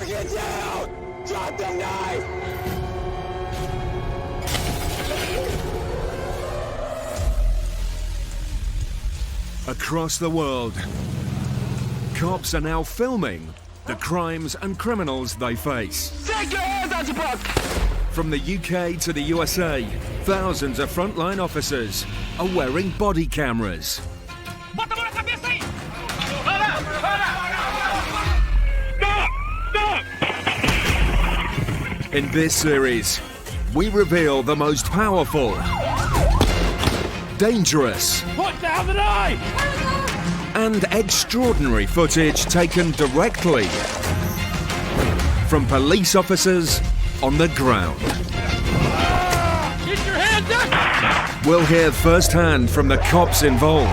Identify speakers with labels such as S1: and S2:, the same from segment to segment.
S1: Get down! Drop the knife!
S2: Across the world, cops are now filming the crimes and criminals they face.
S1: Take your hands out your pocket!
S2: From the UK to the USA, thousands of frontline officers are wearing body cameras. In this series, we reveal the most powerful, dangerous,
S1: Put down the knife!
S2: and extraordinary footage taken directly from police officers on the ground.
S1: Get your hands up!
S2: We'll hear firsthand from the cops involved.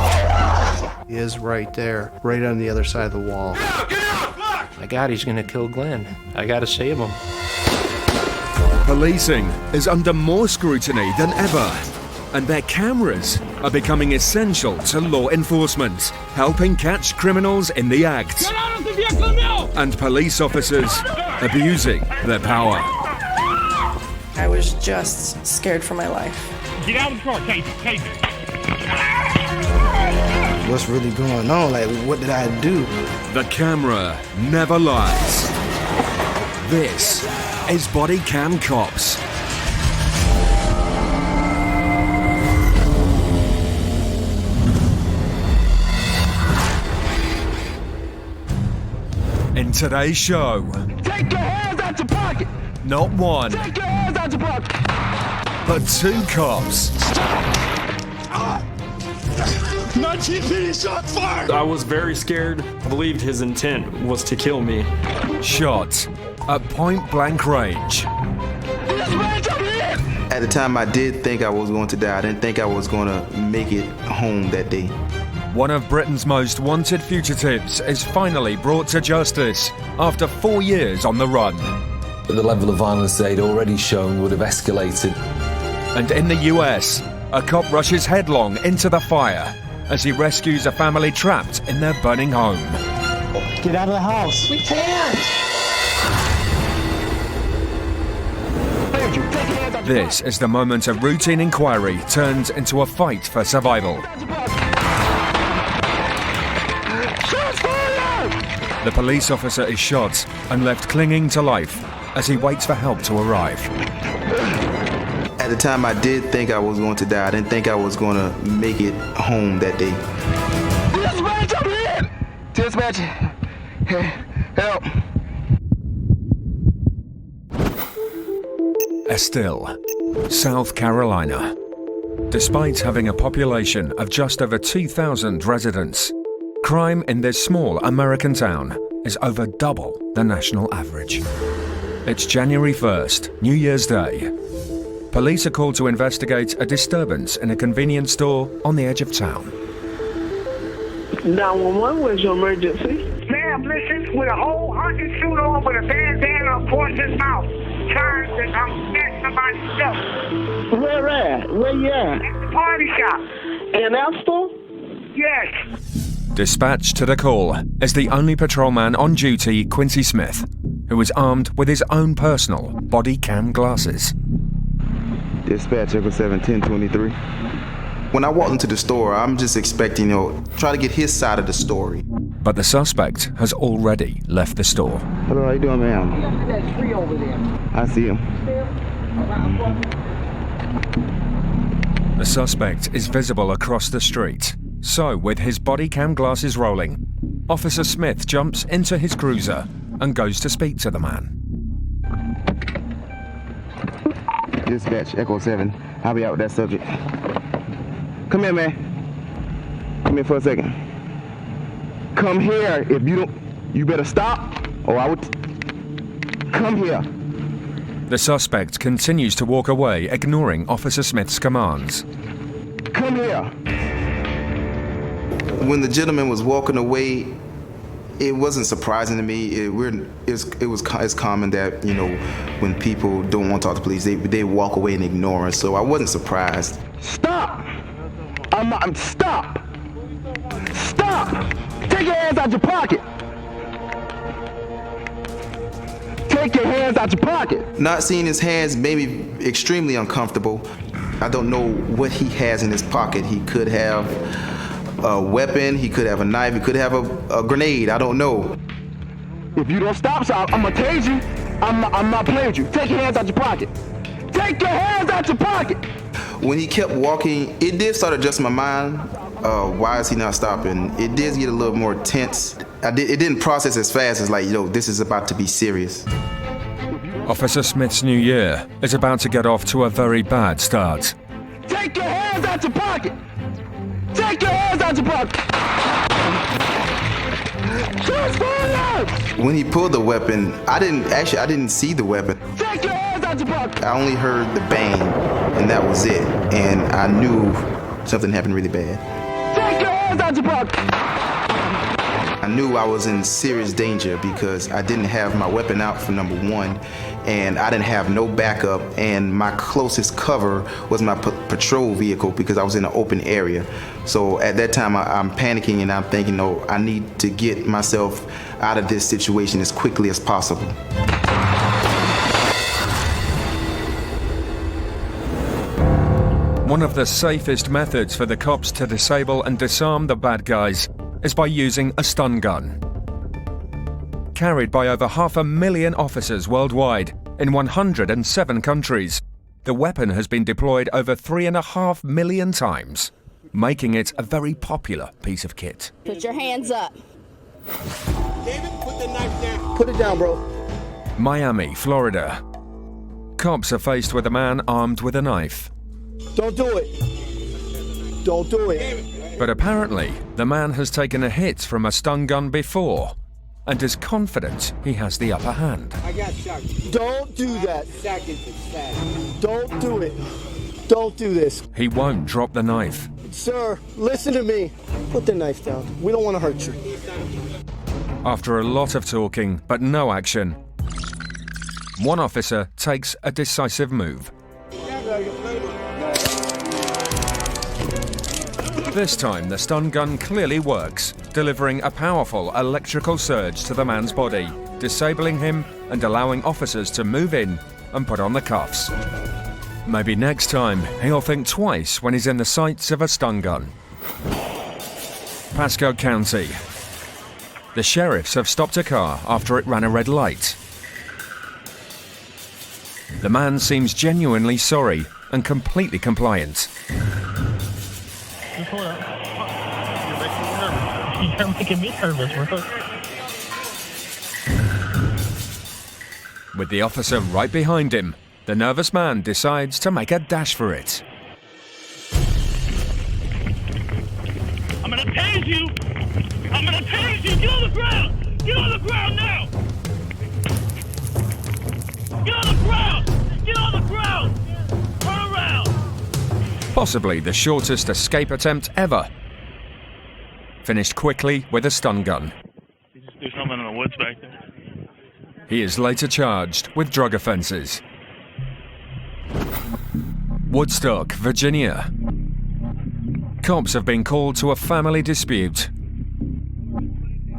S3: He is right there, right on the other side of the wall.
S1: Get out! Look!
S4: My God, he's gonna kill Glenn. I gotta save him.
S2: Policing is under more scrutiny than ever, and their cameras are becoming essential to law enforcement, helping catch criminals in the act,
S1: Get out of the vehicle now!
S2: and police officers abusing their power.
S5: I was just scared for my life.
S1: Get out of the car, Casey! Casey!
S3: What's really going on? Like, what did I do?
S2: The camera never lies. This is Body Cam Cops. In today's show,
S1: Take your hands out your pocket!
S2: not one,
S1: Take your hands out your pocket!
S2: but two cops
S1: 19 shot fired!
S6: I was very scared. I believed his intent was to kill me.
S2: shot at point-blank range.
S1: This man's up here!
S7: At the time, I did think I was going to die. I didn't think I was going to make it home that day.
S2: One of Britain's most wanted fugitives is finally brought to justice after 4 years on the run.
S8: The level of violence they'd already shown would have escalated.
S2: And in the US, a cop rushes headlong into the fire as he rescues a family trapped in their burning home.
S9: Get out of the house.
S5: We can't!
S2: This is the moment a routine inquiry turns into a fight for survival.
S1: Shots fired!
S2: The police officer is shot and left clinging to life as he waits for help to arrive.
S7: At the time, I did think I was going to die. I didn't think I was going to make it home that day.
S1: This man's up here! Dispatch, help!
S2: Estill, South Carolina. Despite having a population of just over 2,000 residents, crime in this small American town is over double the national average. It's January 1st, New Year's Day. Police are called to investigate a disturbance in a convenience store on the edge of town.
S9: 911, where's your emergency?
S10: Ma'am, listen, with a whole hunting suit on with a bandana across his mouth. Trying to snatch somebody's stuff.
S9: Where at? Where you at?
S10: At the party shop.
S9: In Estill?
S10: Yes.
S2: Dispatched to the call is the only patrolman on duty, Quincy Smith, who is armed with his own personal body cam glasses.
S7: Dispatch, Echo 7, 1023. When I walked into the store, I'm just expecting, try to get his side of the story.
S2: But the suspect has already left the store.
S7: Hello, how you doing, ma'am?
S9: That tree over there.
S7: I see him.
S2: The suspect is visible across the street. So, with his body cam glasses rolling, Officer Smith jumps into his cruiser and goes to speak to the man.
S7: Dispatch, Echo 7. I'll be out with that subject. Come here, man. Come here for a second. Come here. If you don't, you better stop, or I would. Come here.
S2: The suspect continues to walk away, ignoring Officer Smith's commands.
S7: Come here. When the gentleman was walking away, it wasn't surprising to me. It's common that, when people don't want to talk to police, they walk away and ignore us. So I wasn't surprised. Stop! Stop! Stop! Take your hands out your pocket!
S1: Take your hands out your pocket.
S7: Not seeing his hands made me extremely uncomfortable. I don't know what he has in his pocket. He could have a weapon, he could have a knife, he could have a grenade, I don't know.
S1: If you don't stop, so I'm gonna tase you. I'm not playing with you. Take your hands out your pocket. Take your hands out your pocket.
S7: When he kept walking, it did start adjusting my mind. Why is he not stopping? It did get a little more tense. It didn't process as fast as like, this is about to be serious.
S2: Officer Smith's new year is about to get off to a very bad start.
S1: Take your hands out your pocket. Take your hands out your pocket.
S7: When he pulled the weapon, I didn't see the weapon.
S1: Take your hands out your pocket.
S7: I only heard the bang, and that was it. And I knew something happened really bad.
S1: Take your hands out your pocket.
S7: I knew I was in serious danger because I didn't have my weapon out for number one, and I didn't have no backup, and my closest cover was my patrol vehicle because I was in an open area. So at that time, I'm panicking and I'm thinking, no, I need to get myself out of this situation as quickly as possible.
S2: One of the safest methods for the cops to disable and disarm the bad guys is by using a stun gun. Carried by over 500,000 officers worldwide in 107 countries, the weapon has been deployed over 3.5 million times, making it a very popular piece of kit.
S5: Put your hands up.
S9: David, put the knife down. Put it down, bro.
S2: Miami, Florida. Cops are faced with a man armed with a knife.
S9: Don't do it. Don't do it.
S2: But apparently, the man has taken a hit from a stun gun before and is confident he has the upper hand.
S9: I got shot. Don't do that. Don't do it. Don't do this.
S2: He won't drop the knife.
S9: Sir, listen to me. Put the knife down. We don't want to hurt you.
S2: After a lot of talking, but no action, one officer takes a decisive move. This time, the stun gun clearly works, delivering a powerful electrical surge to the man's body, disabling him and allowing officers to move in and put on the cuffs. Maybe next time, he'll think twice when he's in the sights of a stun gun. Pasco County. The sheriffs have stopped a car after it ran a red light. The man seems genuinely sorry and completely compliant.
S11: You're making me nervous, bro.
S2: With the officer right behind him, the nervous man decides to make a dash for it.
S11: I'm gonna tase you! I'm gonna tase you! Get on the ground! Get on the ground now! Get on the ground! Get on the ground! Turn around!
S2: Possibly the shortest escape attempt ever. Finished quickly with a stun gun.
S11: You just do something in the woods back there.
S2: He is later charged with drug offences. Woodstock, Virginia. Cops have been called to a family dispute.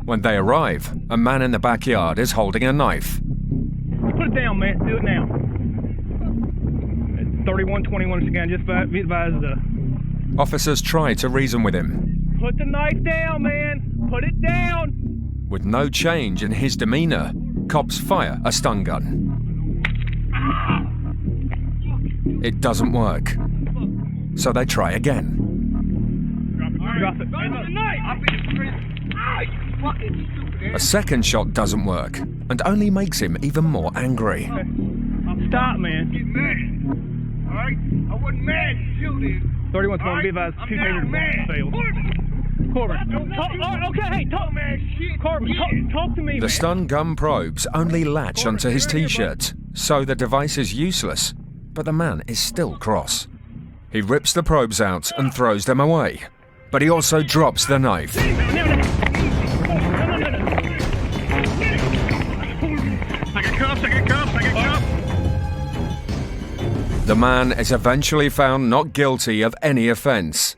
S2: When they arrive, a man in the backyard is holding a knife.
S11: Put it down, man. Do it now. 3121 again. Just be advised.
S2: Officers try to reason with him.
S11: Put the knife down, man. Put it down.
S2: With no change in his demeanour, cops fire a stun gun. It doesn't work, so they try again.
S11: Drop it.
S2: A second shot doesn't work, and only makes him even more angry.
S11: Stop, man.
S10: Get mad. All right? I wasn't mad to shoot him.
S11: 3121, be advised. Two tasers failed. Corbin, talk to me.
S2: The stun gun probes only latch onto his t-shirt, so the device is useless, but the man is still cross. He rips the probes out and throws them away, but he also drops the knife. The man is eventually found not guilty of any offence.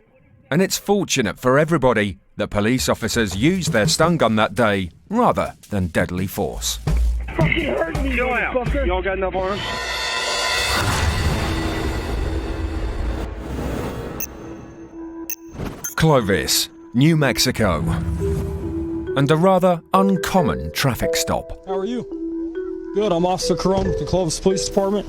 S2: And it's fortunate for everybody that police officers used their stun gun that day rather than deadly force.
S9: fucking hurting me,
S11: Chill out.
S9: motherfucker.
S11: Y'all got enough arms?
S2: Clovis, New Mexico. And a rather uncommon traffic stop.
S12: How are you? Good, I'm Officer Carone with the Clovis Police Department.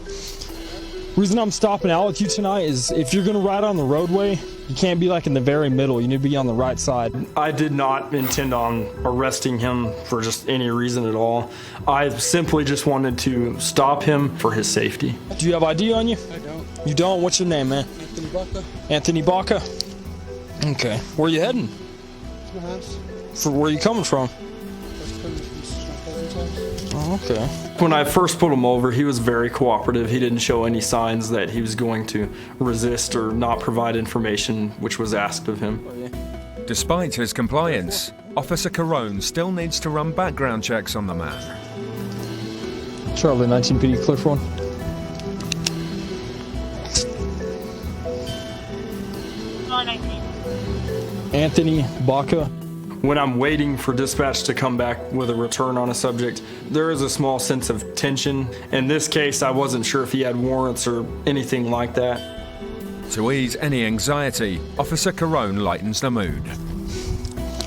S12: Reason I'm stopping out with you tonight is if you're gonna ride on the roadway, you can't be like in the very middle, you need to be on the right side.
S6: I did not intend on arresting him for just any reason at all. I simply just wanted to stop him for his safety.
S12: Do you have ID on you?
S13: I don't.
S12: You don't? What's your name, man?
S13: Anthony Baca.
S12: Anthony Baca? Okay. Where you heading?
S13: It's my house.
S12: Where are you coming from?
S13: That's coming from my cousin's house.
S12: Oh, okay.
S6: When I first pulled him over, he was very cooperative. He didn't show any signs that he was going to resist or not provide information which was asked of him.
S2: Despite his compliance, Officer Carone still needs to run background checks on the man.
S12: Charlie, 19 PD, clear for one. Anthony Baca.
S6: When I'm waiting for dispatch to come back with a return on a subject, there is a small sense of tension. In this case, I wasn't sure if he had warrants or anything like that.
S2: To ease any anxiety, Officer Carone lightens the mood.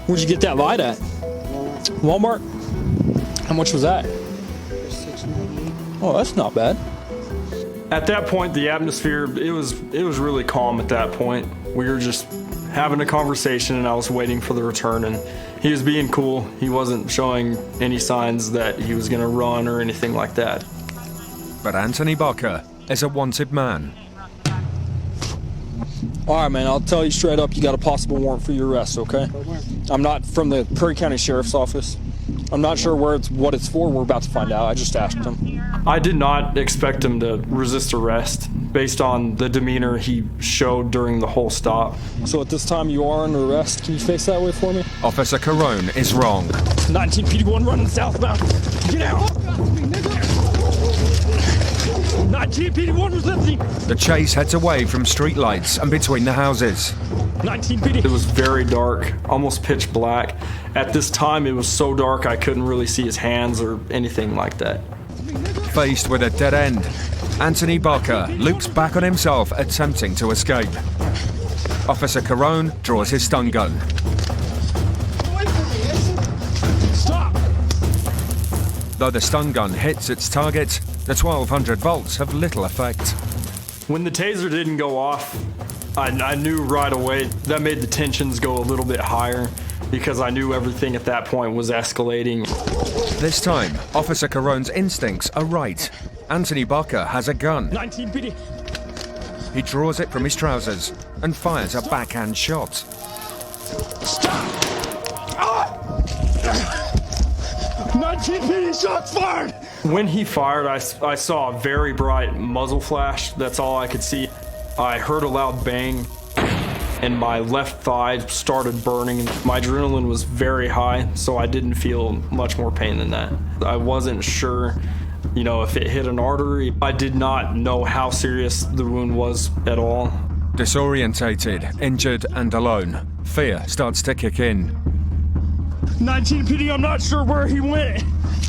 S12: Where'd you get that light at? Walmart? How much was that? Oh, that's not bad.
S6: At that point, the atmosphere, it was really calm at that point. We were just having a conversation and I was waiting for the return, and he was being cool. He wasn't showing any signs that he was gonna run or anything like that.
S2: But Anthony Baca is a wanted man.
S12: All right, man, I'll tell you straight up, you got a possible warrant for your arrest, okay? I'm not from the Curry County Sheriff's Office. I'm not sure what it's for. We're about to find out. I just asked him.
S6: I did not expect him to resist arrest based on the demeanor he showed during the whole stop.
S12: So at this time you are under arrest. Can you face that way for me?
S2: Officer Carone is wrong.
S12: 19 PD1 running southbound. Get out! 19 PD1 resisting.
S2: The chase heads away from streetlights and between the houses.
S12: 19 PD.
S6: It was very dark, almost pitch black. At this time, it was so dark I couldn't really see his hands or anything like that.
S2: Faced with a dead end, Anthony Baca loops back on himself, attempting to escape. Officer Carone draws his stun gun.
S12: Stop!
S2: Though the stun gun hits its target, the 1200 volts have little effect.
S6: When the taser didn't go off, I knew right away that made the tensions go a little bit higher because I knew everything at that point was escalating.
S2: This time, Officer Carone's instincts are right. Anthony Baca has a gun.
S12: 19 PD.
S2: He draws it from his trousers and fires a backhand shot.
S12: Stop! 19 PD, shots fired!
S6: When he fired, I saw a very bright muzzle flash. That's all I could see. I heard a loud bang, and my left thigh started burning. My adrenaline was very high, so I didn't feel much more pain than that. I wasn't sure, if it hit an artery. I did not know how serious the wound was at all.
S2: Disorientated, injured, and alone, fear starts to kick in.
S12: 19 PD, I'm not sure where he went.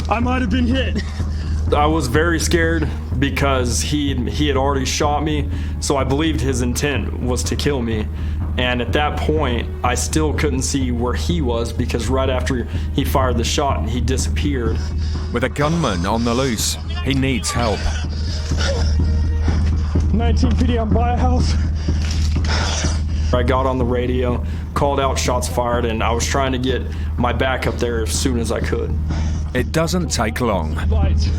S12: I might have been hit.
S6: I was very scared because he had already shot me, so I believed his intent was to kill me. And at that point, I still couldn't see where he was because right after he fired the shot, he disappeared.
S2: With a gunman on the loose, he needs help.
S12: 19 PD, I'm by a house.
S6: I got on the radio, called out shots fired, and I was trying to get my back up there as soon as I could.
S2: It doesn't take long.
S12: Lights.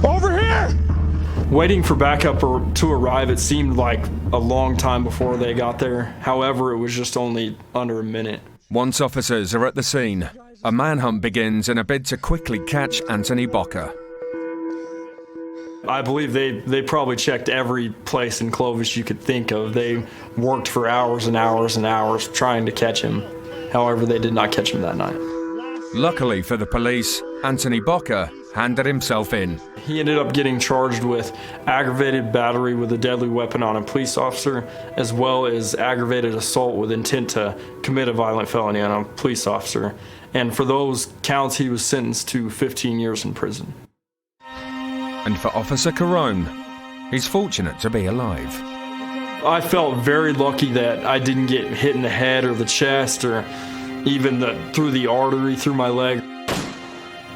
S12: Over here!
S6: Waiting for backup to arrive, it seemed like a long time before they got there. However, it was just only under a minute.
S2: Once officers are at the scene, a manhunt begins in a bid to quickly catch Anthony Baca.
S6: I believe they probably checked every place in Clovis you could think of. They worked for hours and hours and hours trying to catch him. However, they did not catch him that night.
S2: Luckily for the police, Anthony Baca handed himself in.
S6: He ended up getting charged with aggravated battery with a deadly weapon on a police officer, as well as aggravated assault with intent to commit a violent felony on a police officer. And for those counts, he was sentenced to 15 years in prison.
S2: And for Officer Carone, he's fortunate to be alive.
S6: I felt very lucky that I didn't get hit in the head or the chest or even through the artery, through my leg.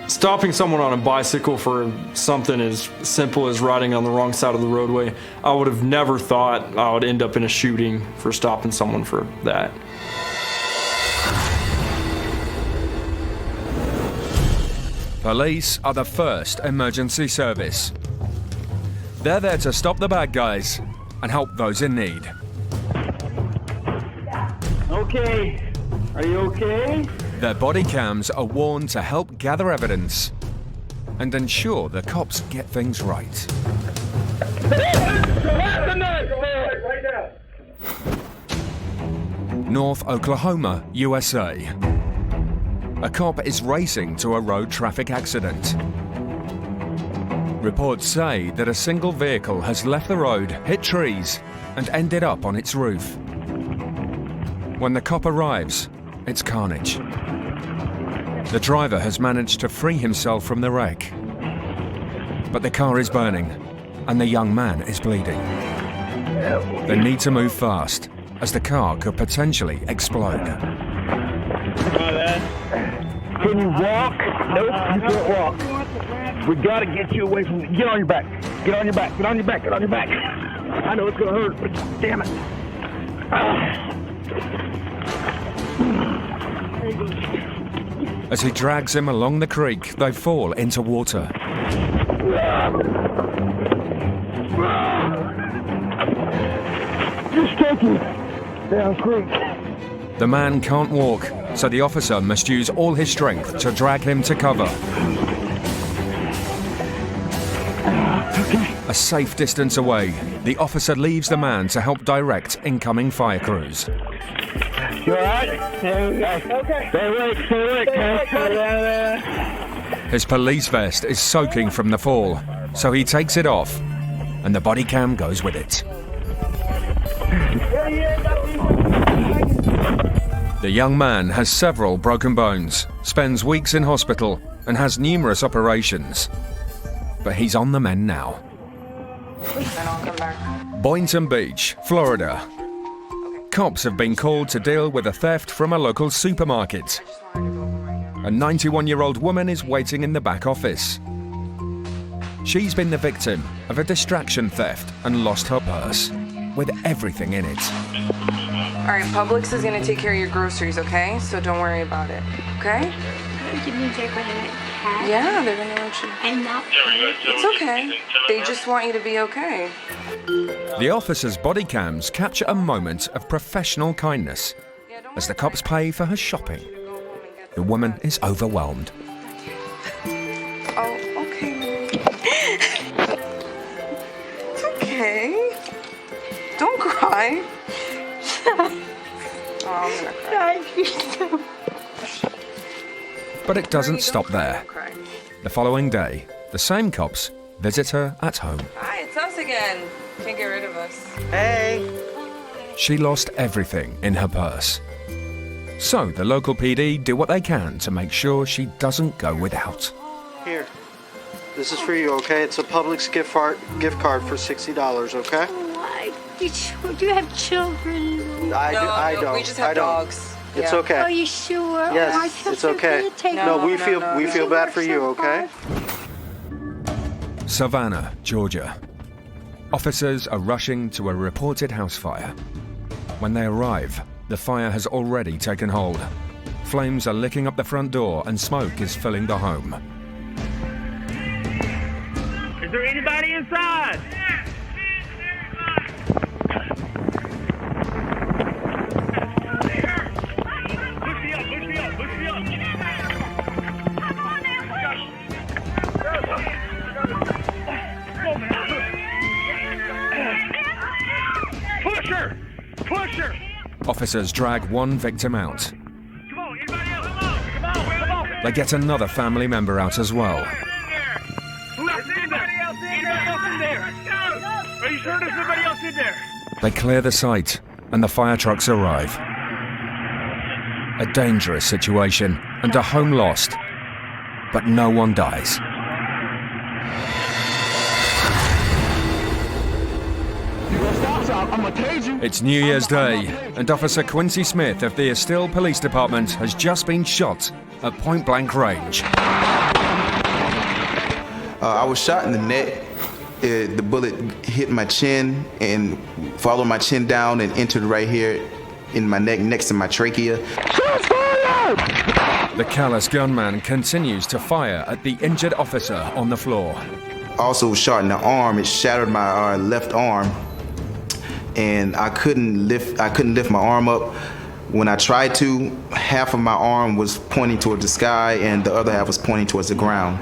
S6: Stopping someone on a bicycle for something as simple as riding on the wrong side of the roadway, I would have never thought I would end up in a shooting for stopping someone for that.
S2: Police are the first emergency service. They're there to stop the bad guys and help those in need.
S1: Okay. Are you okay?
S2: Their body cams are worn to help gather evidence and ensure the cops get things right. North Oklahoma, USA. A cop is racing to a road traffic accident. Reports say that a single vehicle has left the road, hit trees, and ended up on its roof. When the cop arrives, it's carnage. The driver has managed to free himself from the wreck. But the car is burning, and the young man is bleeding. They need to move fast, as the car could potentially explode.
S1: Can you walk? Nope, you can't walk. We gotta get you away from. Get on your back. Get on your back. Get on your back. Get on your back. I know it's gonna hurt, but damn it.
S2: As he drags him along the creek, they fall into water.
S1: Just take you down creek.
S2: The man can't walk, so the officer must use all his strength to drag him to cover. A safe distance away, the officer leaves the man to help direct incoming fire crews.
S1: You alright? Okay. Stay awake, stay awake.
S2: His police vest is soaking from the fall, so he takes it off, and the body cam goes with it. The young man has several broken bones, spends weeks in hospital, and has numerous operations. But he's on the mend now. Boynton Beach, Florida. Cops have been called to deal with a theft from a local supermarket. A 91-year-old woman is waiting in the back office. She's been the victim of a distraction theft and lost her purse, with everything in it.
S5: All right, Publix is gonna take care of your groceries, okay? So don't worry about it, okay?
S14: You mean they're gonna have?
S5: Yeah, they're gonna let you.
S14: And not pay?
S5: It's okay. They just want you to be okay.
S2: The officer's body cams capture a moment of professional kindness as the cops pay for her shopping. The woman is overwhelmed.
S5: Oh, okay. It's okay. Don't cry. Oh, I'm gonna cry.
S2: But it doesn't stop there. The following day, the same cops visit her at home.
S5: Hi, it's us again. Can't get rid of us.
S3: Hey.
S2: She lost everything in her purse. So the local PD do what they can to make sure she doesn't go without.
S3: Here. This is for you, okay? It's a Publix gift card for $60, okay?
S14: Do you have children?
S3: I don't.
S5: We just have dogs.
S3: It's okay.
S14: Are you sure?
S3: Yes, it's okay. We feel bad for you, okay?
S2: Savannah, Georgia. Officers are rushing to a reported house fire. When they arrive, the fire has already taken hold. Flames are licking up the front door and smoke is filling the home.
S11: Is there anybody inside? Push her!
S2: Officers drag one victim out.
S11: Come on, anybody else? Come on!
S2: They get another family member out as well.
S11: You sure there's nobody else in there?
S2: They clear the site and the fire trucks arrive. A dangerous situation and a home lost, but no one dies. It's New Year's Day, and Officer Quincy Smith of the Estill Police Department has just been shot at point-blank range.
S7: I was shot in the neck. The bullet hit my chin and followed my chin down and entered right here in my neck next to my trachea.
S2: The callous gunman continues to fire at the injured officer on the floor.
S7: Also shot in the arm. It shattered my left arm, and I couldn't lift my arm up. When I tried to, half of my arm was pointing towards the sky and the other half was pointing towards the ground.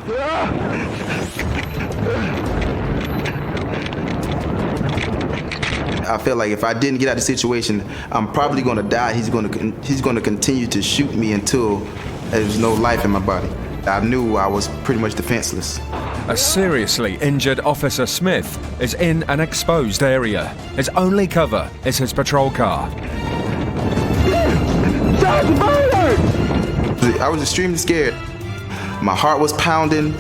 S7: I felt like if I didn't get out of the situation, I'm probably going to die. He's going to continue to shoot me until there's no life in my body. I knew I was pretty much defenseless.
S2: A seriously injured Officer Smith is in an exposed area. His only cover is his patrol car.
S7: I was extremely scared. My heart was pounding.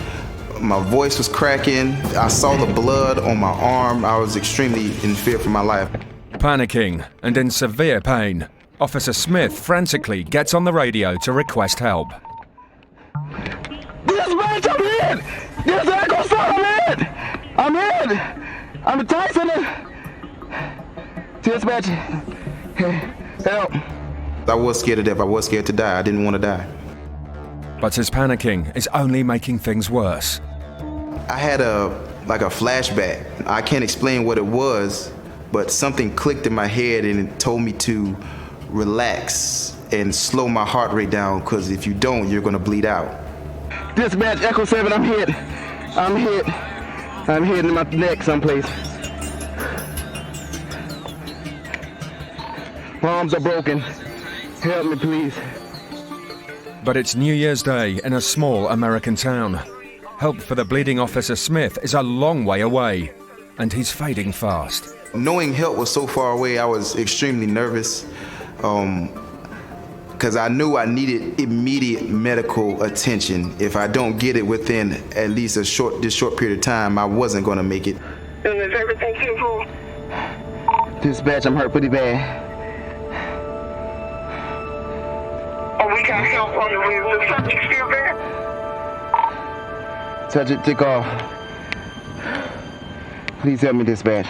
S7: My voice was cracking. I saw the blood on my arm. I was extremely in fear for my life.
S2: Panicking and in severe pain, Officer Smith frantically gets on the radio to request help.
S1: Dispatch, I'm in! Yes, Echo 7, I'm in! I'm in Tyson. Dispatch, help.
S7: I was scared to death. I was scared to die. I didn't want to die.
S2: But his panicking is only making things worse.
S7: I had a flashback. I can't explain what it was, but something clicked in my head and it told me to relax and slow my heart rate down, because if you don't, you're going to bleed out.
S1: Dispatch, Echo 7, I'm hit. I'm hit in my neck someplace. My arms are broken. Help me, please.
S2: But it's New Year's Day in a small American town. Help for the bleeding Officer Smith is a long way away, and he's fading fast.
S7: Knowing help was so far away, I was extremely nervous, because I knew I needed immediate medical attention. If I don't get it within at least this short period of time, I wasn't going to make it.
S10: And is everything simple?
S1: Dispatch, I'm hurt pretty bad.
S10: Oh, we got help on the way. Is the subject still there?
S1: Subject, take off. Please help me, dispatch.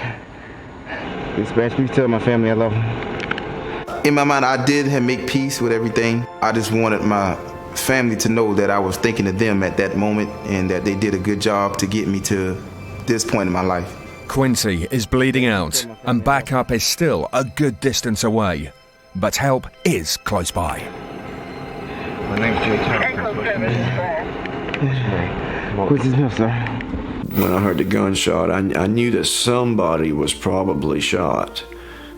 S1: Dispatch, please tell my family I love them.
S7: In my mind, I did make peace with everything. I just wanted my family to know that I was thinking of them at that moment and that they did a good job to get me to this point in my life.
S2: Quincy is bleeding out, and backup is still a good distance away. But help is close by.
S1: My name's Jay Quincy Smith, sir.
S15: When I heard the gunshot, I knew that somebody was probably shot,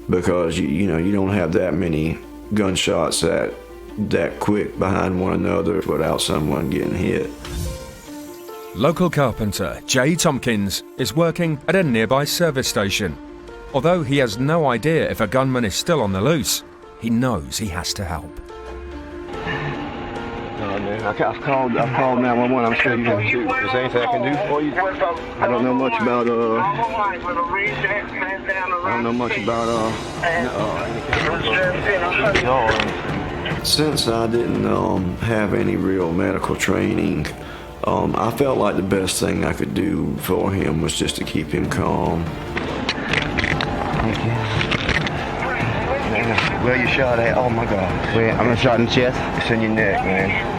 S15: because you don't have that many gunshots that quick behind one another without someone getting hit.
S2: Local carpenter Jay Tompkins is working at a nearby service station. Although he has no idea if a gunman is still on the loose, he knows he has to help.
S1: Man, I've called 911. I'm sure you can do. Is there anything I can do for you? I don't know much about
S15: Since I didn't have any real medical training, I felt like the best thing I could do for him was just to keep him calm.
S1: Thank you. Where you shot at? Oh my God. I'm shot in the chest. It's in your neck, man.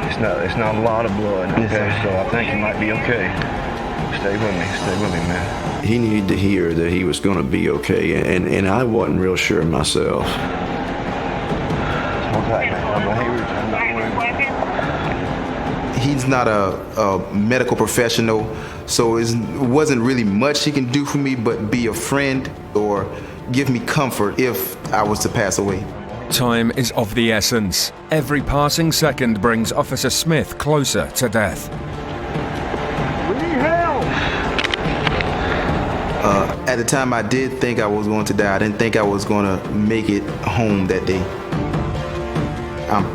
S1: It's not a lot of blood, okay? So I think you might be okay. Stay with me, man.
S15: He needed to hear that he was going to be okay, and I wasn't real sure myself.
S7: He's not a medical professional, so it wasn't really much he can do for me but be a friend or give me comfort if I was to pass away.
S2: Time is of the essence. Every passing second brings Officer Smith closer to death.
S1: We need help!
S7: At the time, I did think I was going to die. I didn't think I was going to make it home that day. I'm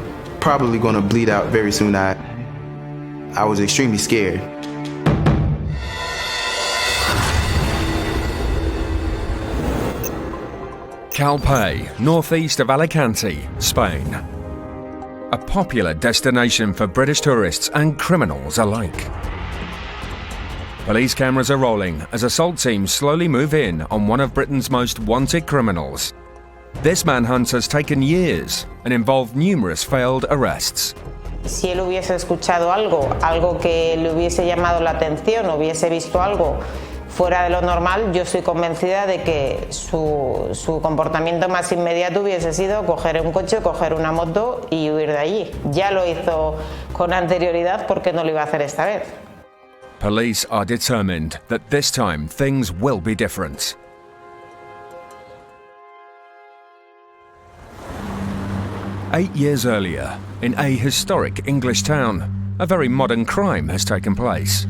S7: probably going to bleed out very soon. I was extremely scared.
S2: Calpe, northeast of Alicante, Spain. A popular destination for British tourists and criminals alike. Police cameras are rolling as assault teams slowly move in on one of Britain's most wanted criminals. This manhunt has taken years and involved numerous failed arrests.
S16: Si él hubiese escuchado algo que le hubiese llamado la atención, hubiese visto algo fuera de lo normal, yo estoy convencida de que su comportamiento más inmediato hubiese sido coger un coche, coger una moto y huir de allí. Ya lo hizo con anterioridad, ¿por qué no lo iba a hacer esta vez?
S2: Police are determined that this time things will be different. Eight years earlier, in a historic English town, a very modern crime has taken place.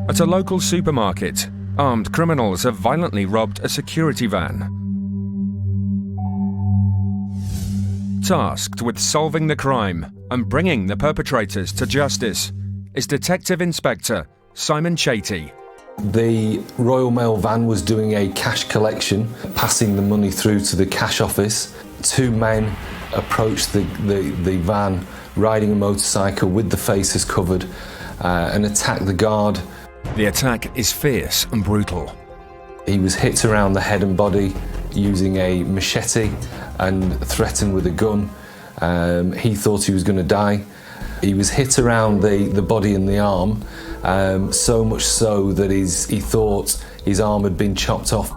S2: At a local supermarket, armed criminals have violently robbed a security van. Tasked with solving the crime and bringing the perpetrators to justice is Detective Inspector Simon Chatey.
S8: The Royal Mail van was doing a cash collection, passing the money through to the cash office. Two men approached the van riding a motorcycle with the faces covered and attacked the guard.
S2: The attack is fierce and brutal.
S8: He was hit around the head and body using a machete and threatened with a gun. He thought he was going to die. He was hit around the body and the arm, so much so that he thought his arm had been chopped off.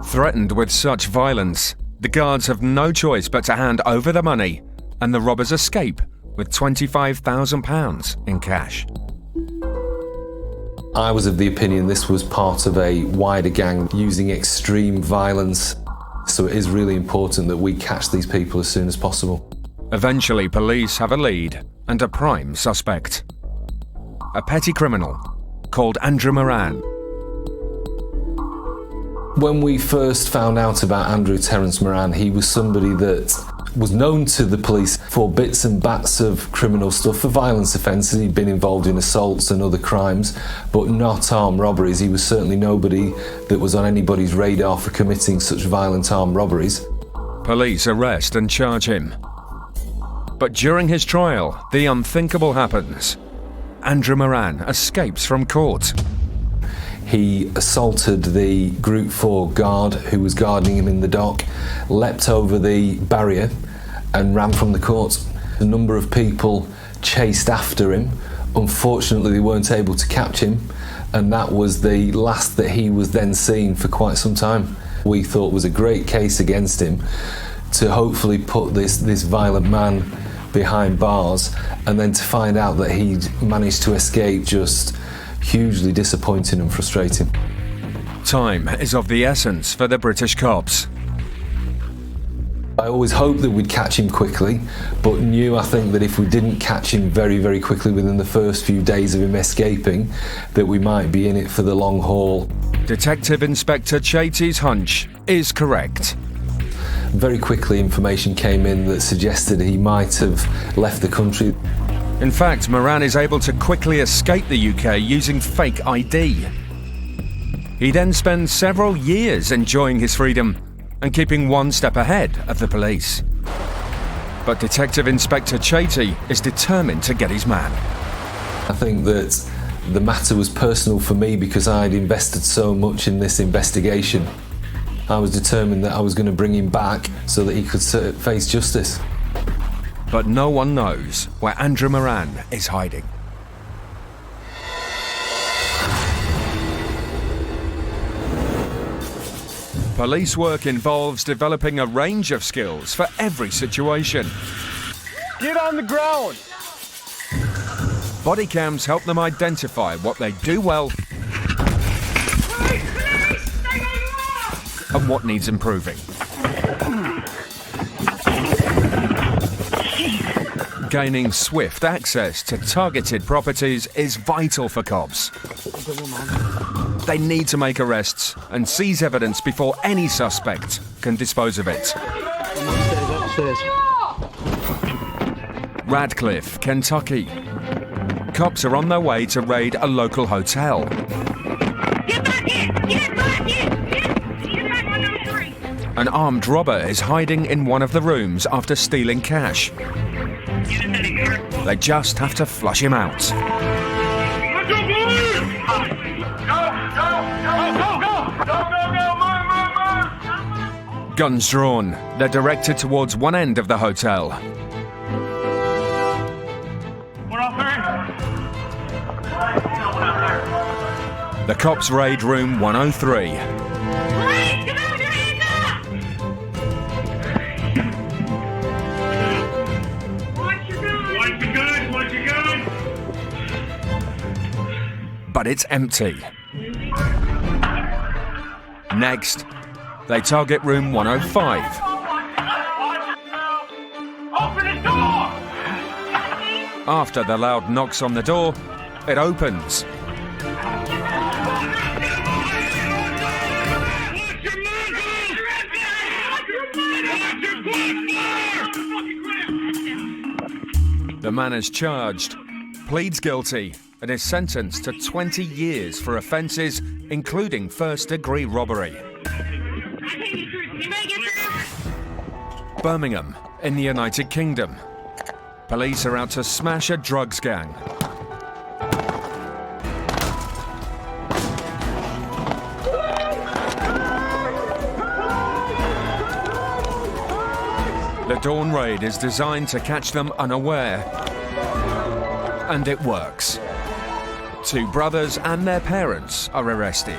S2: Threatened with such violence, the guards have no choice but to hand over the money, and the robbers escape with £25,000 in cash.
S8: I was of the opinion this was part of a wider gang using extreme violence, so it is really important that we catch these people as soon as possible.
S2: Eventually, police have a lead and a prime suspect. A petty criminal called Andrew Moran.
S8: When we first found out about Andrew Terence Moran, he was somebody that was known to the police for bits and bats of criminal stuff, for violence offences. He'd been involved in assaults and other crimes, but not armed robberies. He was certainly nobody that was on anybody's radar for committing such violent armed robberies.
S2: Police arrest and charge him. But during his trial, the unthinkable happens. Andrew Moran escapes from court.
S8: He assaulted the Group 4 guard who was guarding him in the dock, leapt over the barrier and ran from the court. A number of people chased after him. Unfortunately, they weren't able to catch him, and that was the last that he was then seen for quite some time. We thought was a great case against him to hopefully put this violent man behind bars, and then to find out that he'd managed to escape, just hugely disappointing and frustrating.
S2: Time is of the essence for the British cops.
S8: I always hoped that we'd catch him quickly, but knew, I think, that if we didn't catch him very, very quickly within the first few days of him escaping, that we might be in it for the long haul.
S2: Detective Inspector Chatey's hunch is correct.
S8: Very quickly, information came in that suggested he might have left the country.
S2: In fact, Moran is able to quickly escape the UK using fake ID. He then spends several years enjoying his freedom and keeping one step ahead of the police. But Detective Inspector Chatey is determined to get his man.
S8: I think that the matter was personal for me because I'd invested so much in this investigation. I was determined that I was going to bring him back so that he could face justice.
S2: But no one knows where Andrew Moran is hiding. Police work involves developing a range of skills for every situation.
S1: Get on the ground!
S2: Body cams help them identify what they do well and what needs improving. Gaining swift access to targeted properties is vital for cops. They need to make arrests and seize evidence before any suspect can dispose of it. Radcliffe, Kentucky. Cops are on their way to raid a local hotel.
S11: Get back in! Get back in! Get back on number 3!
S2: An armed robber is hiding in one of the rooms after stealing cash. They just have to flush him out.
S11: Let's go, boys! Go!
S2: Guns drawn, they're directed towards one end of the hotel. The cops raid room 103. But it's empty. Next, they target room 105.
S11: Open the door!
S2: After the loud knocks on the door, it opens. The man is charged, pleads guilty, and is sentenced to 20 years for offences including first-degree robbery. Birmingham, in the United Kingdom. Police are out to smash a drugs gang. The dawn raid is designed to catch them unaware. And it works. 2 brothers and their parents are arrested.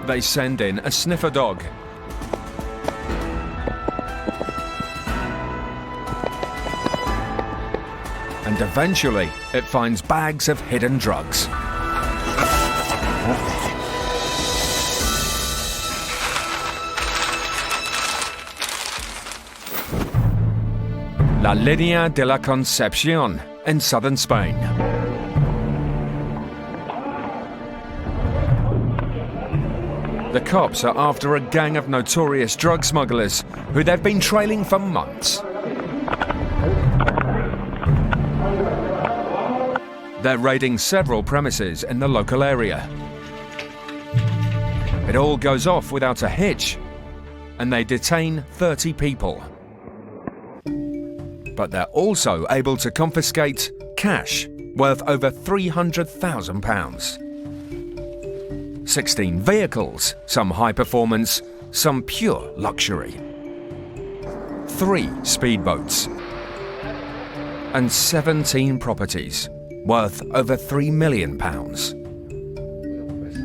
S2: They send in a sniffer dog. And eventually, it finds bags of hidden drugs. La Línea de la Concepción in southern Spain. The cops are after a gang of notorious drug smugglers who they've been trailing for months. They're raiding several premises in the local area. It all goes off without a hitch, and they detain 30 people. But they're also able to confiscate cash worth over £300,000. 16 vehicles, some high performance, some pure luxury. 3 speedboats. And 17 properties, worth over £3 million.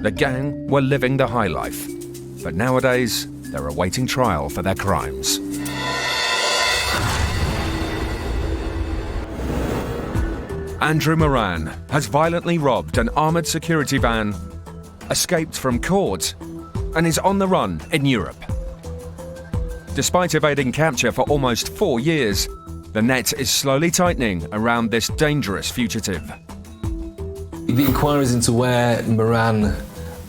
S2: The gang were living the high life, but nowadays they're awaiting trial for their crimes. Andrew Moran has violently robbed an armoured security van, escaped from court, and is on the run in Europe. Despite evading capture for almost 4 years, the net is slowly tightening around this dangerous fugitive.
S8: The inquiries into where Moran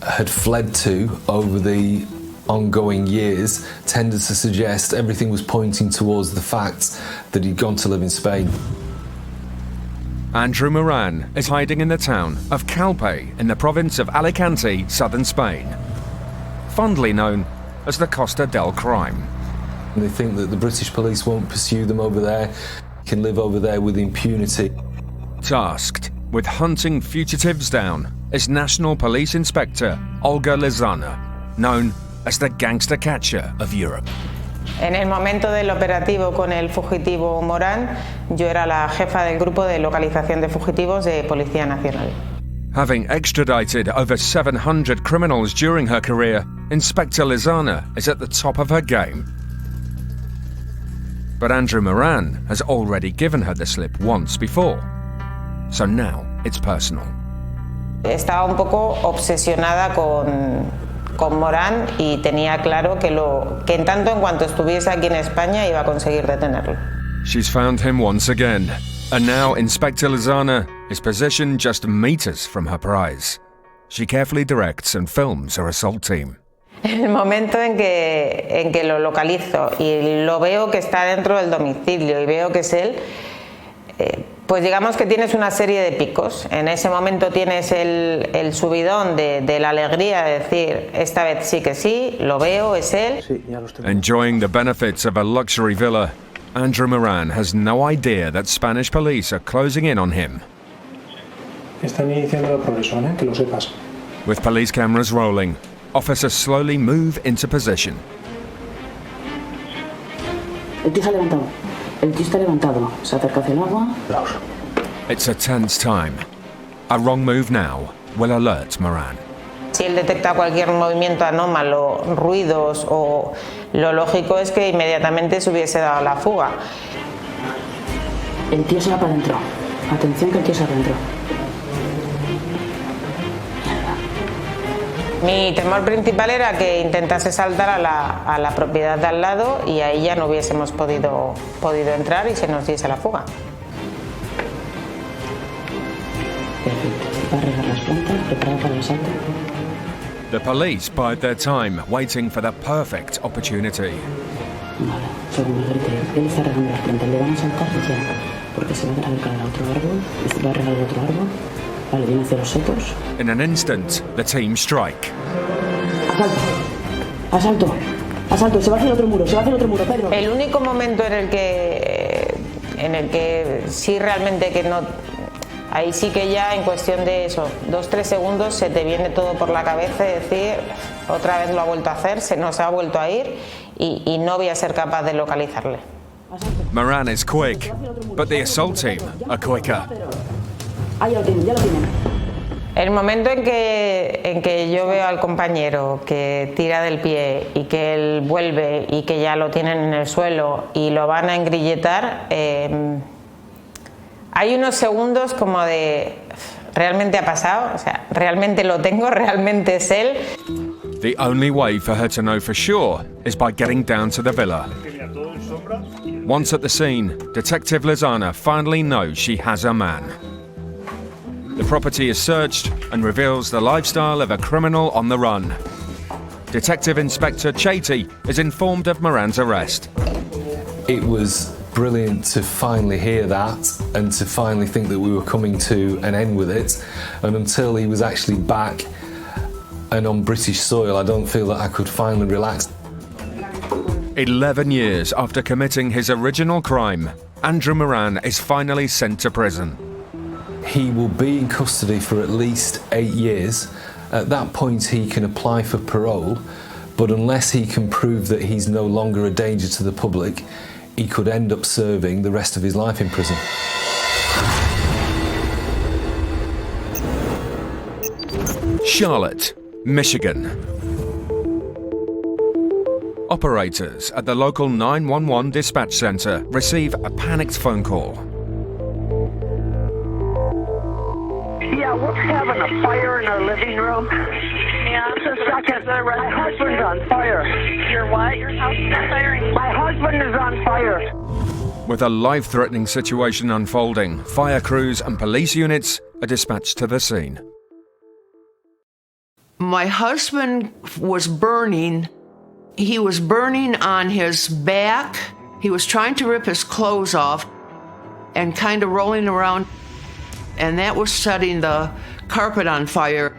S8: had fled to over the ongoing years tended to suggest everything was pointing towards the fact that he'd gone to live in Spain.
S2: Andrew Moran is hiding in the town of Calpe in the province of Alicante, southern Spain, fondly known as the Costa del Crime.
S8: And they think that the British police won't pursue them over there, can live over there with impunity.
S2: Tasked with hunting fugitives down is National Police Inspector Olga Lezana, known as the gangster catcher of Europe.
S16: En el momento del operativo con el fugitivo Morán, yo era la jefa del grupo de localización de fugitivos de Policía Nacional.
S2: Having extradited over 700 criminals during her career, Inspector Lezana is at the top of her game. But Andrew Moran has already given her the slip once before, so now it's personal.
S16: Estaba un poco obsesionada con Morán y tenía claro que en tanto en cuanto estuviese aquí en España iba a conseguir detenerlo.
S2: She's found him once again, and now Inspector Lozana is positioned just meters from her prize. She carefully directs and films her assault team.
S16: En el momento en que lo localizo y lo veo que está dentro del domicilio y veo que es él, pues digamos que tienes una serie de picos. En ese momento tienes el subidón de la alegría de decir, esta vez sí que sí, lo veo, es él.
S2: Enjoying the benefits of a luxury villa, Andrew Moran has no idea that Spanish police are closing in on him.
S17: Están iniciando el progreso, que lo sepas.
S2: With police cameras rolling, officers slowly move into position.
S18: El tío se ha levantado. El tío está levantado. Se acerca hacia el agua.
S2: It's a tense time. A wrong move now will alert Moran.
S16: Si él detecta cualquier movimiento anómalo, ruidos o lo lógico es que inmediatamente se hubiese dado la fuga.
S18: El tío se va para adentro. Atención que el tío se va adentro.
S16: Mi temor principal era que intentase saltar a la propiedad de al lado y ahí ya no hubiésemos podido entrar y se nos diese la fuga.
S18: Va a regar las plantas, preparado para el salto.
S2: The police bide their time, waiting for the perfect opportunity.
S18: Vale, según me grite, él está regando las plantas, le van a saltar ya, porque se va a acercar al otro árbol, va a regar el otro árbol. Vale, viene hacia los setos.
S2: In an instant, the team strike.
S18: Asalto. Asalto. Asalto. Se va hacia el otro muro. Se va hacia el otro muro, Pedro.
S16: El único momento en el que sí realmente que no... Ahí sí que ya en cuestión de eso, 2-3 segundos se te viene todo por la cabeza y decir, otra vez lo ha vuelto a hacer, se nos ha vuelto a ir y no voy a ser capaz de localizarle.
S2: Moran is quick, but the assault team are quicker.
S18: Ah, ya lo tienen, ya lo tienen.
S16: El momento en que yo veo al compañero que tira del pie y que él vuelve y que ya lo tienen en el suelo y lo van a engrilletar, hay unos segundos como de ¿realmente ha pasado? O sea, ¿realmente lo tengo? ¿Realmente es él?
S2: The only way for her to know for sure is by getting down to the villa. Once at the scene, Detective Lozana finally knows she has a man. The property is searched and reveals the lifestyle of a criminal on the run. Detective Inspector Chatey is informed of Moran's arrest.
S8: It was brilliant to finally hear that and to finally think that we were coming to an end with it. And until he was actually back and on British soil, I don't feel that I could finally relax.
S2: 11 years after committing his original crime, Andrew Moran is finally sent to prison.
S8: He will be in custody for at least 8 years. At that point, he can apply for parole, but unless he can prove that he's no longer a danger to the public, he could end up serving the rest of his life in prison.
S2: Charlotte, Michigan. Operators at the local 911 dispatch center receive a panicked phone call.
S10: Yeah, we're having a fire in our living room.
S19: Yeah,
S10: just a second. My husband's on fire.
S19: Your what? Your house is on fire?
S10: My husband is on fire.
S2: With a life-threatening situation unfolding, fire crews and police units are dispatched to the scene.
S20: My husband was burning. He was burning on his back. He was trying to rip his clothes off and kind of rolling around. And that was setting the carpet on fire.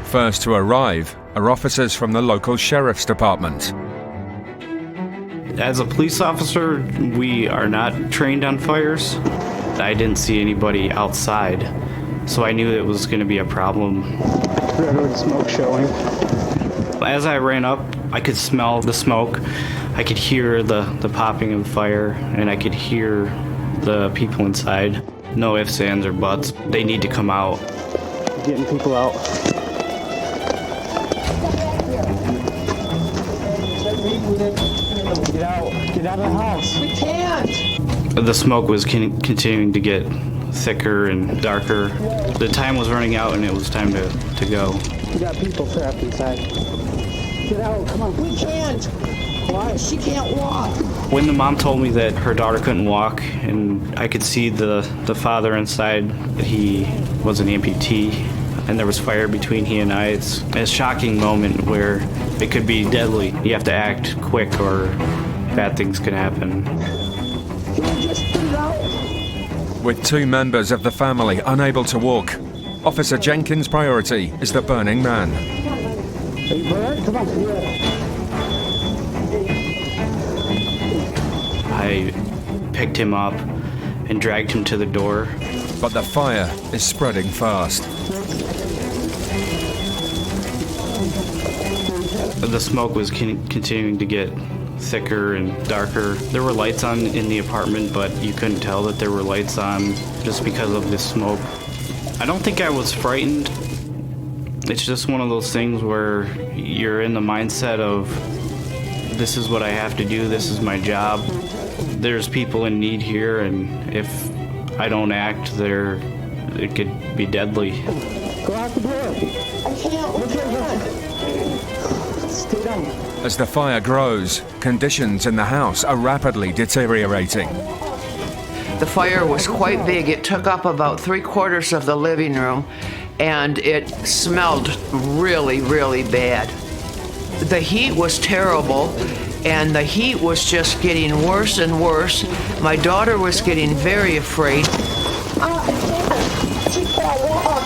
S2: First to arrive are officers from the local sheriff's department.
S21: As a police officer, we are not trained on fires. I didn't see anybody outside, so I knew it was going to be a problem.
S17: There's smoke showing.
S21: As I ran up, I could smell the smoke. I could hear the popping of the fire, and I could hear the people inside. No ifs, ands, or buts. They need to come out.
S17: Getting people out. Get out. Get out of the house.
S20: We can't.
S21: The smoke was continuing to get thicker and darker. The time was running out and it was time to go.
S13: You got people trapped inside. Get out, come on. We can't. Why? She can't walk.
S21: When the mom told me that her daughter couldn't walk and I could see the father inside, he was an amputee and there was fire between he and I, it's a shocking moment where it could be deadly. You have to act quick or bad things can happen.
S2: With 2 members of the family unable to walk, Officer Jenkins' priority is the burning man.
S13: Are you burned? Come on.
S21: I picked him up and dragged him to the door.
S2: But the fire is spreading fast.
S21: The smoke was continuing to get thicker and darker. There were lights on in the apartment, but you couldn't tell that there were lights on just because of the smoke. I don't think I was frightened. It's just one of those things where you're in the mindset of, this is what I have to do, this is my job. There's people in need here, and if I don't act, it could be deadly.
S13: Go out the door. I can't. Look at Stay down.
S2: As the fire grows, conditions in the house are rapidly deteriorating.
S20: The fire was quite big. It took up about 3/4 of the living room, and it smelled really, really bad. The heat was terrible, and the heat was just getting worse and worse. My daughter was getting very afraid.
S13: She can't walk.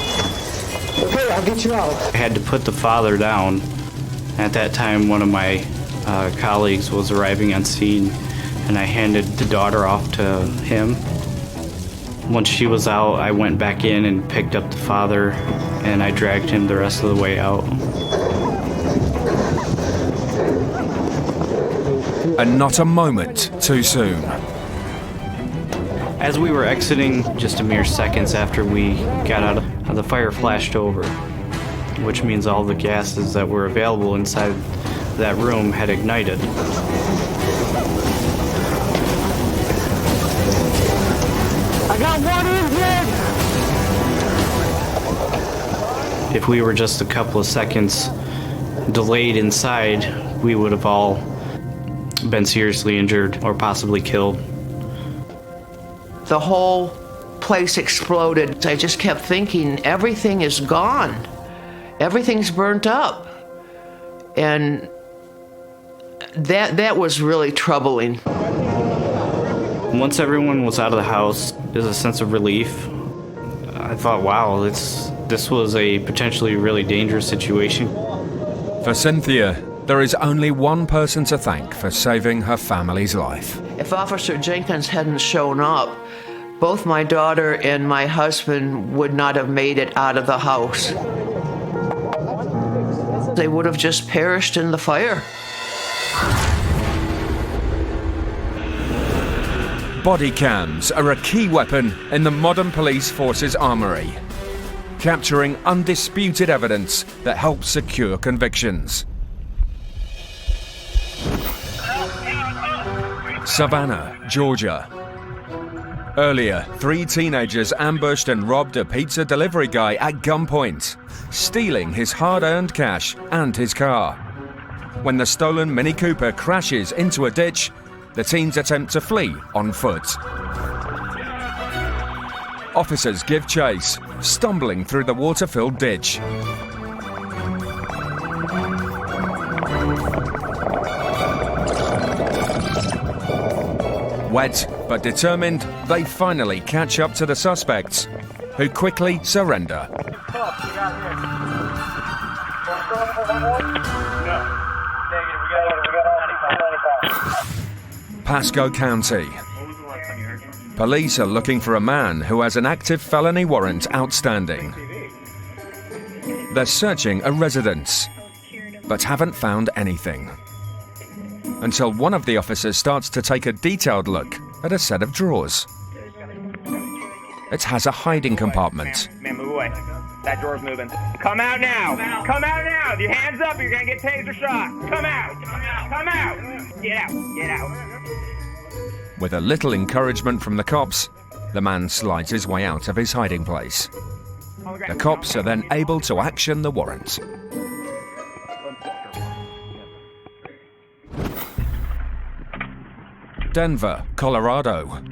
S13: Okay, I'll get you out.
S21: I had to put the father down. At that time, one of my colleagues was arriving on scene, and I handed the daughter off to him. Once she was out, I went back in and picked up the father, and I dragged him the rest of the way out.
S2: And not a moment too soon.
S21: As we were exiting, just a mere seconds after we got out, the fire flashed over, which means all the gases that were available inside that room had ignited.
S13: I got one in here.
S21: If we were just a couple of seconds delayed inside, we would have all been seriously injured or possibly killed.
S20: The whole place exploded. I just kept thinking, everything is gone. Everything's burnt up. And that was really troubling.
S21: Once everyone was out of the house, there's a sense of relief. I thought, wow, this was a potentially really dangerous situation.
S2: For Cynthia, there is only one person to thank for saving her family's life.
S20: If Officer Jenkins hadn't shown up, both my daughter and my husband would not have made it out of the house. They would have just perished in the fire.
S2: Body cams are a key weapon in the modern police force's armory, capturing undisputed evidence that helps secure convictions. Savannah, Georgia. Earlier, 3 teenagers ambushed and robbed a pizza delivery guy at gunpoint, stealing his hard-earned cash and his car. When the stolen Mini Cooper crashes into a ditch, the teens attempt to flee on foot. Officers give chase, stumbling through the water-filled ditch. Wet but determined, they finally catch up to the suspects, who quickly surrender. Pasco County. Police are looking for a man who has an active felony warrant outstanding. They're searching a residence, but haven't found anything. Until one of the officers starts to take a detailed look at a set of drawers. It has a hiding compartment.
S1: Man, move away. That door's moving. Come out now! Come out now! With your hands up, you're gonna get taser shot! Come out! Come out! Get out! Get out!
S2: With a little encouragement from the cops, the man slides his way out of his hiding place. The cops are then able to action the warrant. Denver, Colorado.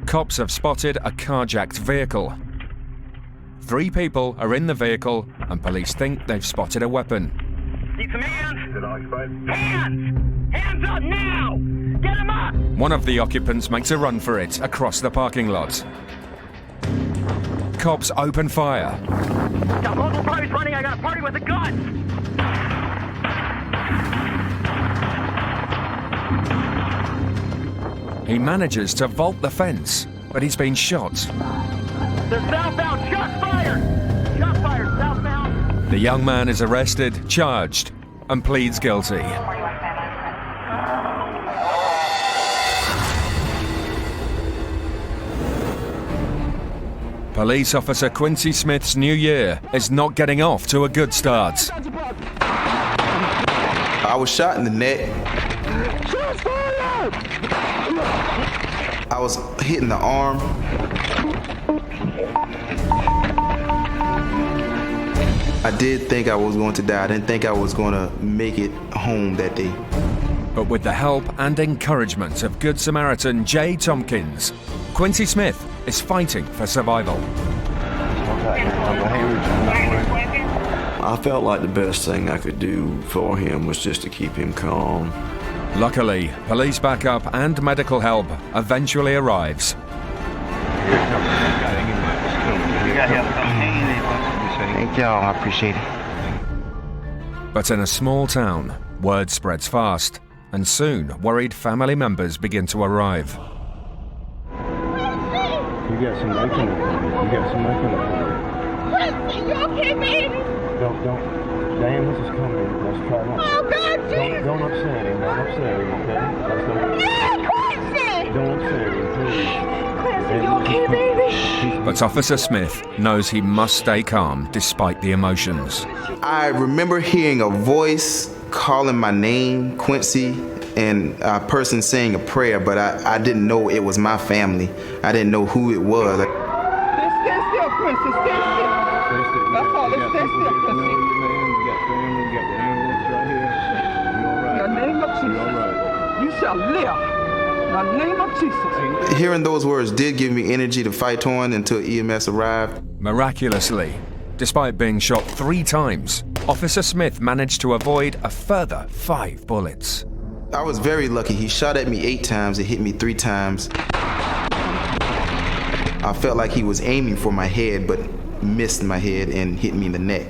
S2: Cops have spotted a carjacked vehicle. 3 people are in the vehicle and police think they've spotted a weapon.
S11: Need some hands? Hands! Hands up now! Get them up!
S2: One of the occupants makes a run for it across the parking lot. Cops open fire.
S11: Got multiple parties running. I got a party with a gun!
S2: He manages to vault the fence, but he's been shot.
S11: They're southbound! Shots fired! Shots fired! Southbound!
S2: The young man is arrested, charged, and pleads guilty. Police officer Quincy Smith's new year is not getting off to a good start.
S7: I was shot in the neck. I was hit in the arm. I did think I was going to die. I didn't think I was going to make it home that day.
S2: But with the help and encouragement of Good Samaritan Jay Tompkins, Quincy Smith is fighting for survival.
S15: I felt like the best thing I could do for him was just to keep him calm.
S2: Luckily, police backup and medical help eventually arrives.
S7: Thank y'all, I appreciate it.
S2: But in a small town, word spreads fast, and soon worried family members begin to arrive.
S4: You got some life in it. You got some life in it.
S11: Quincy, you okay, baby?
S4: Don't. Diane, this is coming. Let's try one.
S11: Oh, God, Jesus!
S4: Don't upset him. Don't upset him, okay?
S11: Yeah, Quincy!
S4: Don't upset him, please.
S11: Quincy, you okay, baby?
S2: But Officer Smith knows he must stay calm despite the emotions.
S7: I remember hearing a voice calling my name, Quincy, and a person saying a prayer, but I didn't know it was my family. I didn't know who it was.
S11: Stay still, Quincy. Stay still. That's all. Stay still, Quincy.
S4: You got family. You got the ambulance right here. You all right?
S11: In the name of Jesus.
S4: You all right?
S11: You shall live. In the name of Jesus.
S7: Hearing those words did give me energy to fight on until EMS arrived.
S2: Miraculously, despite being shot 3 times, Officer Smith managed to avoid a further 5 bullets.
S7: I was very lucky. He shot at me 8 times and hit me 3 times. I felt like he was aiming for my head, but missed my head and hit me in the neck.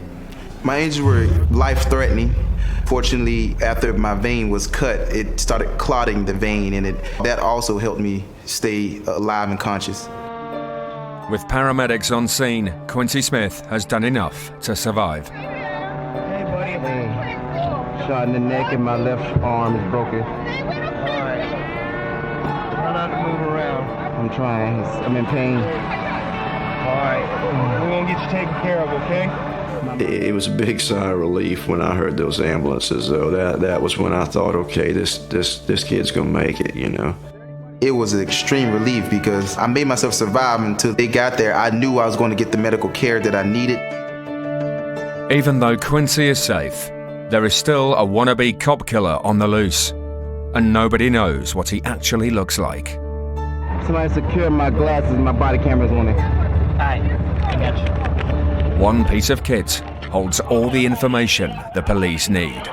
S7: My injuries were life-threatening. Fortunately, after my vein was cut, it started clotting the vein, and that also helped me stay alive and conscious.
S2: With paramedics on scene, Quincy Smith has done enough to survive.
S4: Hey, buddy. Hey. Shot in the neck and my left arm is broken. All right. Try not to move around. I'm trying. I'm in pain. All right. We're going to get you taken care of, okay?
S15: It was a big sigh of relief when I heard those ambulances, though. That was when I thought, okay, this kid's gonna make it, you know.
S7: It was an extreme relief because I made myself survive until they got there. I knew I was going to get the medical care that I needed.
S2: Even though Quincy is safe, there is still a wannabe cop killer on the loose, and nobody knows what he actually looks like.
S4: Somebody secure my glasses and my body camera's on it. Alright, I got you.
S2: One piece of kit holds all the information the police need.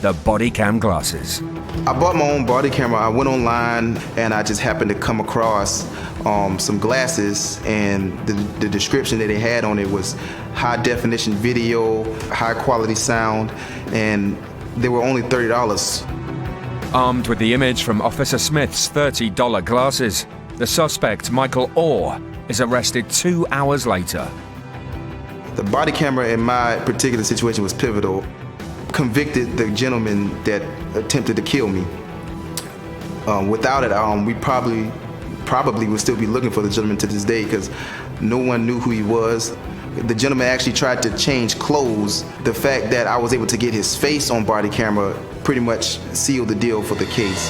S2: The body cam glasses.
S7: I bought my own body camera. I went online and I just happened to come across some glasses, and the description that they had on it was high definition video, high quality sound, and they were only $30.
S2: Armed with the image from Officer Smith's $30 glasses, the suspect, Michael Orr, is arrested 2 hours later.
S7: The body camera in my particular situation was pivotal. Convicted the gentleman that attempted to kill me. Without it, we probably would still be looking for the gentleman to this day because no one knew who he was. The gentleman actually tried to change clothes. The fact that I was able to get his face on body camera pretty much sealed the deal for the case.